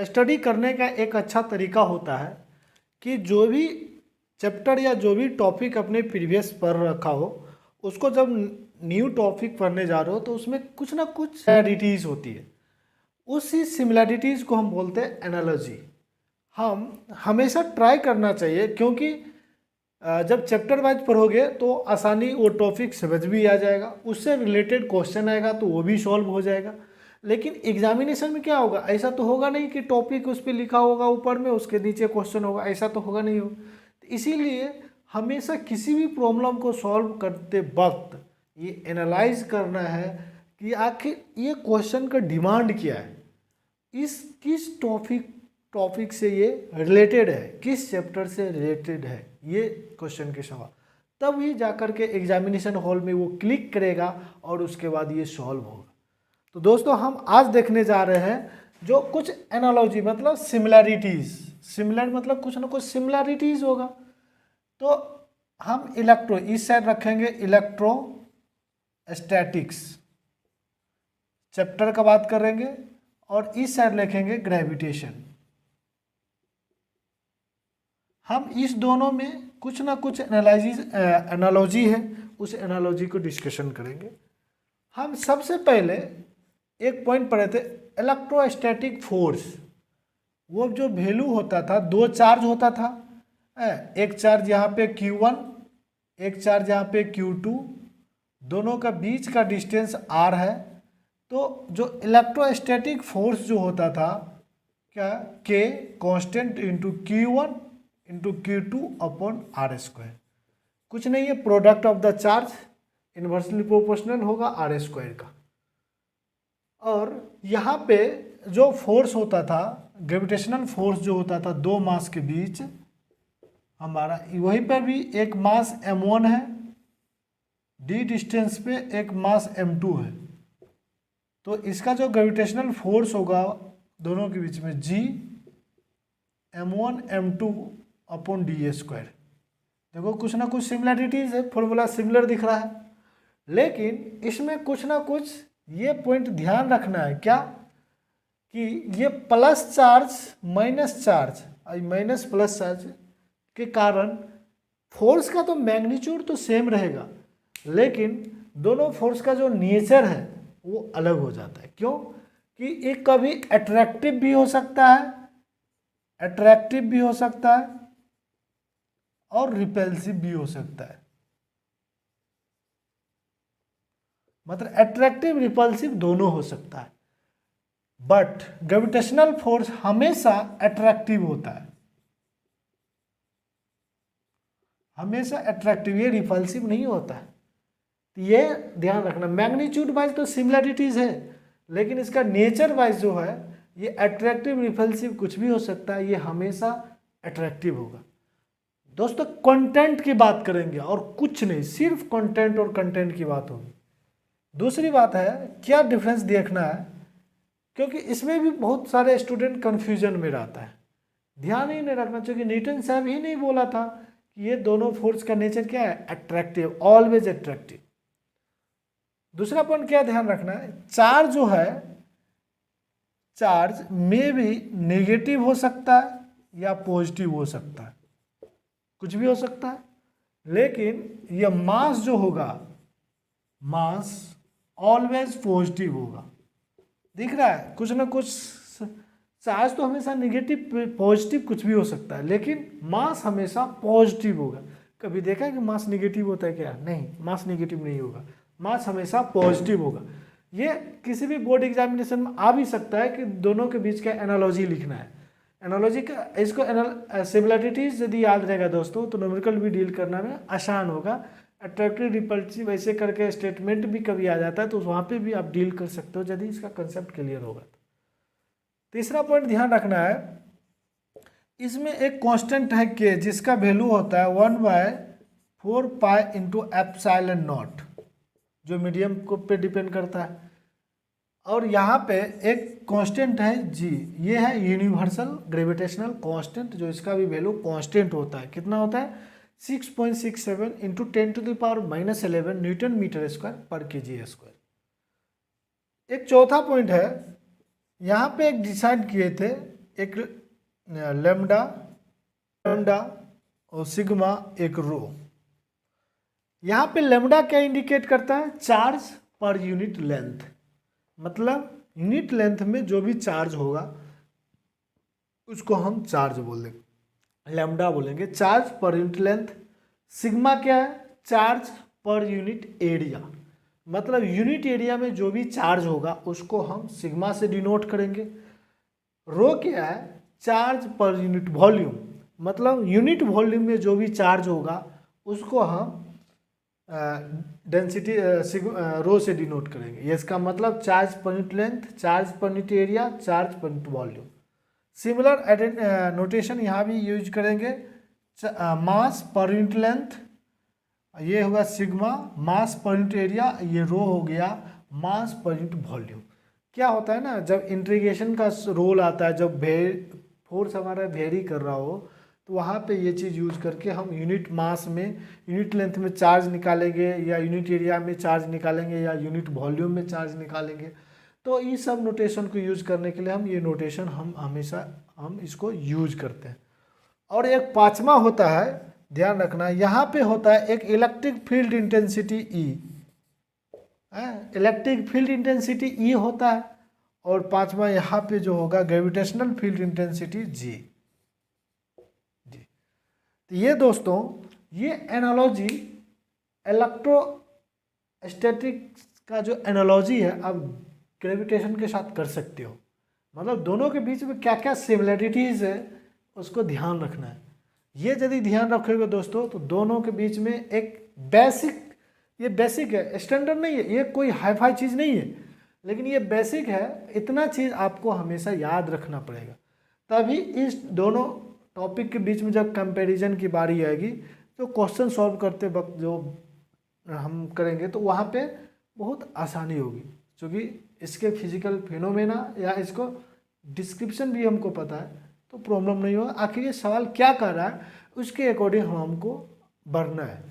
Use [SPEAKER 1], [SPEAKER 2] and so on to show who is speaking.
[SPEAKER 1] Study करने का एक अच्छा तरीका होता है कि जो भी चैप्टर या जो भी टॉपिक अपने प्रीवियस पढ़ रखा हो उसको जब न्यू टॉपिक पढ़ने जा रहे हो तो उसमें कुछ ना कुछ सिमिलैरिटीज़ होती है। उसी सिमिलैरिटीज़ को हम बोलते हैं एनालॉजी। हम हमेशा ट्राई करना चाहिए, क्योंकि जब चैप्टर वाइज पढ़ोगे तो आसानी वो टॉपिक समझ भी आ जाएगा, उससे रिलेटेड क्वेश्चन आएगा तो वो भी सॉल्व हो जाएगा। लेकिन एग्जामिनेशन में क्या होगा, ऐसा तो होगा नहीं कि टॉपिक उस पर लिखा होगा ऊपर में उसके नीचे क्वेश्चन होगा, ऐसा तो होगा नहीं हो। इसीलिए हमेशा किसी भी प्रॉब्लम को सॉल्व करते वक्त ये एनालाइज करना है कि आखिर ये क्वेश्चन का डिमांड क्या है, किस टॉपिक से ये रिलेटेड है, किस चैप्टर से रिलेटेड है ये क्वेश्चन के सवाल, तब ही जाकर के एग्जामिनेशन हॉल में वो क्लिक करेगा और उसके बाद ये सॉल्व होगा। तो दोस्तों हम आज देखने जा रहे हैं जो कुछ एनालॉजी मतलब सिमिलैरिटीज़, सिमिलर मतलब कुछ ना कुछ सिमिलैरिटीज़ होगा। तो हम इलेक्ट्रो इस साइड रखेंगे, इलेक्ट्रोस्टैटिक्स चैप्टर का बात करेंगे, और इस साइड लिखेंगे ग्रेविटेशन। हम इस दोनों में कुछ ना कुछ एनालॉजी है, उस एनालॉजी को डिस्कशन करेंगे। हम सबसे पहले एक पॉइंट पढ़े थे, इलेक्ट्रोस्टैटिक फोर्स। वो जो वैल्यू होता था, दो चार्ज होता था, एक चार्ज यहाँ पे Q1, एक चार्ज यहाँ पे Q2, दोनों का बीच का डिस्टेंस R है। तो जो इलेक्ट्रोस्टैटिक फोर्स जो होता था क्या, K constant into Q1 into Q2 upon R square, कुछ नहीं है, product of the charge inversely proportional होगा R स्क्वायर का। और यहाँ पे जो फोर्स होता था, ग्रेविटेशनल फोर्स जो होता था दो मास के बीच हमारा, वहीं पर भी एक मास m1 है, d डिस्टेंस पे एक मास m2 है। तो इसका जो ग्रेविटेशनल फोर्स होगा दोनों के बीच में G m1 m2 upon D square. देखो कुछ ना कुछ सिमिलैरिटीज़ है, फॉर्मूला सिमिलर दिख रहा है, लेकिन इसमें कुछ ना कुछ ये पॉइंट ध्यान रखना है क्या, कि ये plus charge minus charge, minus plus charge के कारण फोर्स का तो मैग्नीट्यूड तो सेम रहेगा, लेकिन दोनों फोर्स का जो नेचर है वो अलग हो जाता है। क्यों कि एक कभी अट्रैक्टिव भी हो सकता है, अट्रैक्टिव भी हो सकता है और रिपल्सिव भी हो सकता है। मतलब अट्रैक्टिव रिपल्सिव दोनों हो सकता है, बट ग्रेविटेशनल फोर्स हमेशा अट्रैक्टिव होता है, हमेशा अट्रैक्टिव, ये रिपल्सिव नहीं होता है। तो ये ध्यान रखना, मैग्नीट्यूड वाइज तो सिमिलैरिटीज है, लेकिन इसका नेचर वाइज जो है ये अट्रैक्टिव रिपल्सिव कुछ भी हो सकता है, ये हमेशा अट्रैक्टिव होगा। दोस्तों कंटेंट की बात करेंगे और कुछ नहीं, सिर्फ कंटेंट और कंटेंट की बात होगी। दूसरी बात है क्या डिफरेंस देखना है, क्योंकि इसमें भी बहुत सारे स्टूडेंट कंफ्यूजन में रहता है। ध्यान ही नहीं रखना चाहिए, न्यूटन साहब ही नहीं बोला था कि ये दोनों फोर्स का नेचर क्या है, अट्रैक्टिव, ऑलवेज अट्रैक्टिव। दूसरा पॉइंट क्या ध्यान रखना है, चार्ज जो है, चार्ज में भी नेगेटिव हो सकता है या पॉजिटिव हो सकता है, कुछ भी हो सकता है, लेकिन यह मास जो होगा, मास ऑलवेज पॉजिटिव होगा। दिख रहा है कुछ ना कुछ, चार्ज तो हमेशा नेगेटिव पॉजिटिव कुछ भी हो सकता है, लेकिन मास हमेशा पॉजिटिव होगा। कभी देखा है कि मास नेगेटिव होता है क्या, नहीं, मास नेगेटिव नहीं होगा, मास हमेशा पॉजिटिव होगा। ये किसी भी बोर्ड एग्जामिनेशन में आ भी सकता है कि दोनों के बीच का एनालॉजी लिखना है। एनालॉजी का इसको सिमिलैरिटीज यदि याद रहेगा दोस्तों तो न्यूमेरिकल भी डील करना में आसान होगा। अट्रैक्टिव रिपल्सिव ऐसे करके स्टेटमेंट भी कभी आ जाता है तो वहाँ पे भी आप डील कर सकते हो यदि इसका कंसेप्ट क्लियर होगा। तीसरा पॉइंट ध्यान रखना है, इसमें एक कांस्टेंट है के, जिसका वैल्यू होता है 1/4 पाई इंटू एप्सिलॉन नॉट, जो मीडियम को पे डिपेंड करता है। और यहाँ पे एक कांस्टेंट है जी, ये है यूनिवर्सल ग्रेविटेशनल कांस्टेंट, जो इसका भी वैल्यू कांस्टेंट होता है। कितना होता है, 6.67 इंटू 10⁻⁻11 न्यूटन मीटर स्क्वायर पर kg स्क्वायर। एक चौथा पॉइंट है, यहाँ पे एक डिसाइड किए थे एक लेमडा लेमडा और सिग्मा एक रो। यहाँ पे लेमडा क्या इंडिकेट करता है? चार्ज पर यूनिट लेंथ, मतलब यूनिट लेंथ में जो भी चार्ज होगा उसको हम चार्ज बोल देंगे, लेमडा बोलेंगे, charge per unit length. Sigma क्या है? चार्ज पर यूनिट एरिया, मतलब यूनिट एरिया में जो भी चार्ज होगा उसको हम सिग्मा से डिनोट करेंगे। रो क्या है? चार्ज पर यूनिट वॉल्यूम, मतलब यूनिट वॉल्यूम में जो भी चार्ज होगा उसको हम डेंसिटी रो से डिनोट करेंगे। ये इसका मतलब charge per unit length, charge per unit area, charge per unit volume. Similar notation यहाँ भी यूज करेंगे, मास पर यूनिट लेंथ, ये होगा सिग्मा, मास पर यूनिट एरिया, ये रो हो गया मास पर यूनिट वॉल्यूम। क्या होता है ना, जब इंटीग्रेशन का रोल आता है, जब फोर्स हमारा वेरी कर रहा हो तो वहाँ पे ये चीज़ यूज करके हम यूनिट मास में, यूनिट लेंथ में चार्ज निकालेंगे, या यूनिट एरिया में चार्ज निकालेंगे, या यूनिट वॉल्यूम में चार्ज निकालेंगे। तो ये सब नोटेशन को यूज करने के लिए हम ये नोटेशन हम हमेशा हम इसको यूज करते हैं। और एक पांचवा होता है, ध्यान रखना, यहाँ पे होता है एक इलेक्ट्रिक फील्ड इंटेंसिटी ई, इलेक्ट्रिक फील्ड इंटेंसिटी ई होता है। और पांचवा यहाँ पे जो होगा ग्रेविटेशनल फील्ड इंटेंसिटी जी। तो ये दोस्तों, ये एनालॉजी इलेक्ट्रोस्टैटिक्स का जो एनालॉजी है आप ग्रेविटेशन के साथ कर सकते हो। मतलब दोनों के बीच में क्या क्या सिमिलरिटीज़ है उसको ध्यान रखना है। ये यदि ध्यान रखोगे दोस्तों तो दोनों के बीच में एक बेसिक, ये बेसिक है, स्टैंडर्ड नहीं है, ये कोई हाई फाई चीज़ नहीं है, लेकिन ये बेसिक है। इतना चीज़ आपको हमेशा याद रखना पड़ेगा, तभी इस दोनों टॉपिक के बीच में जब कंपैरिजन की बारी आएगी तो क्वेश्चन सॉल्व करते वक्त जो हम करेंगे तो वहाँ पे बहुत आसानी होगी, क्योंकि इसके फिजिकल फिनोमेना या इसको डिस्क्रिप्शन भी हमको पता है तो प्रॉब्लम नहीं होगा। आखिर ये सवाल क्या कर रहा है उसके अकॉर्डिंग हमको बढ़ना है।